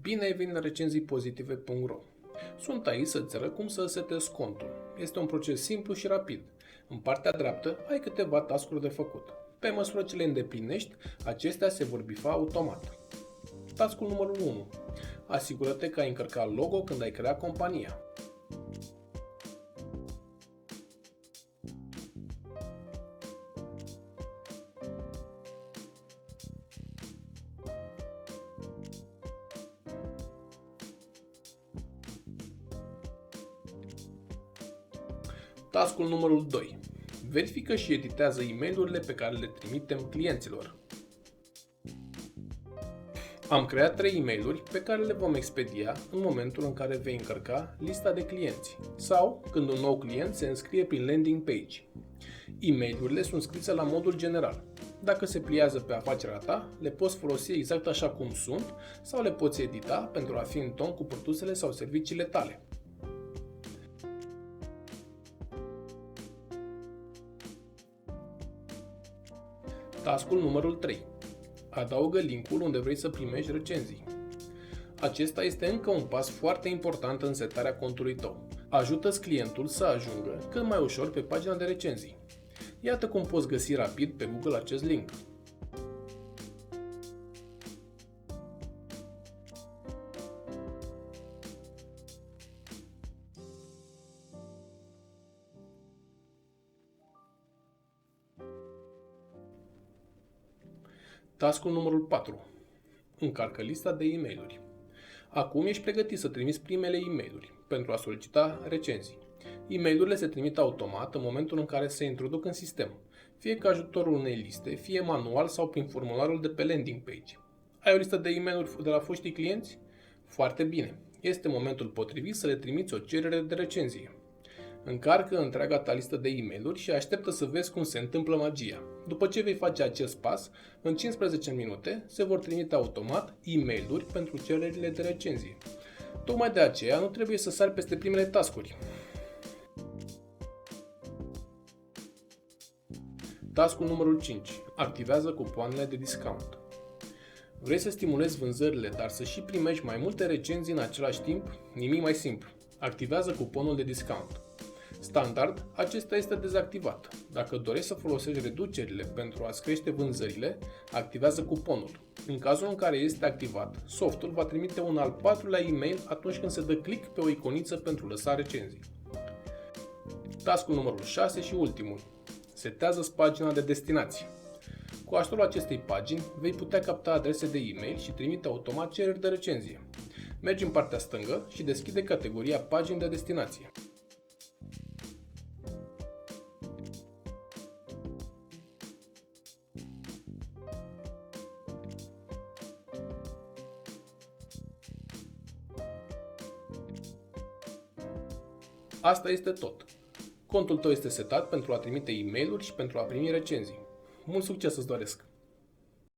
Bine ai venit la recenziipozitive.ro. Sunt aici să-ți arăt cum să setezi contul. Este un proces simplu și rapid. În partea dreaptă ai câteva task-uri de făcut. Pe măsură ce le îndeplinești, acestea se vor bifa automat. Task-ul numărul 1. Asigură-te că ai încărcat logo când ai creat compania. Task-ul numărul 2. Verifică și editează e-mail-urile pe care le trimitem clienților. Am creat 3 e-mail-uri pe care le vom expedia în momentul în care vei încărca lista de clienți sau când un nou client se înscrie prin landing page. E-mail-urile sunt scrise la modul general. Dacă se pliază pe afacerea ta, le poți folosi exact așa cum sunt sau le poți edita pentru a fi în ton cu produsele sau serviciile tale. Task-ul numărul 3. Adaugă linkul unde vrei să primești recenzii. Acesta este încă un pas foarte important în setarea contului tău. Ajută-ți clientul să ajungă cât mai ușor pe pagina de recenzii. Iată cum poți găsi rapid pe Google acest link. Task-ul numărul 4. Încarcă lista de e-mail-uri. Acum ești pregătit să trimiți primele e-mail-uri pentru a solicita recenzii. E-mail-urile se trimit automat în momentul în care se introduc în sistem, fie cu ajutorul unei liste, fie manual sau prin formularul de pe landing page. Ai o listă de e-mail-uri de la foștii clienți? Foarte bine! Este momentul potrivit să le trimiți o cerere de recenzie. Încarcă întreaga ta listă de e-mail-uri și așteptă să vezi cum se întâmplă magia. După ce vei face acest pas, în 15 minute se vor trimite automat e-mail-uri pentru cererile de recenzie. Tocmai de aceea nu trebuie să sari peste primele task-uri. Task-ul numărul 5. Activează cupoanele de discount. Vrei să stimulezi vânzările, dar să și primești mai multe recenzii în același timp? Nimic mai simplu. Activează cuponul de discount. Standard, acesta este dezactivat. Dacă dorești să folosești reducerile pentru a-ți crește vânzările, activează cuponul. În cazul în care este activat, softul va trimite un al 4-lea e-mail atunci când se dă click pe o iconiță pentru lăsa recenzii. Task-ul numărul 6 și ultimul. Setează-ți pagina de destinație. Cu ajutorul acestei pagini vei putea capta adrese de e-mail și trimite automat cereri de recenzie. Mergi în partea stângă și deschide categoria pagini de destinație. Asta este tot. Contul tău este setat pentru a trimite e-mail-uri și pentru a primi recenzii. Mult succes îți doresc!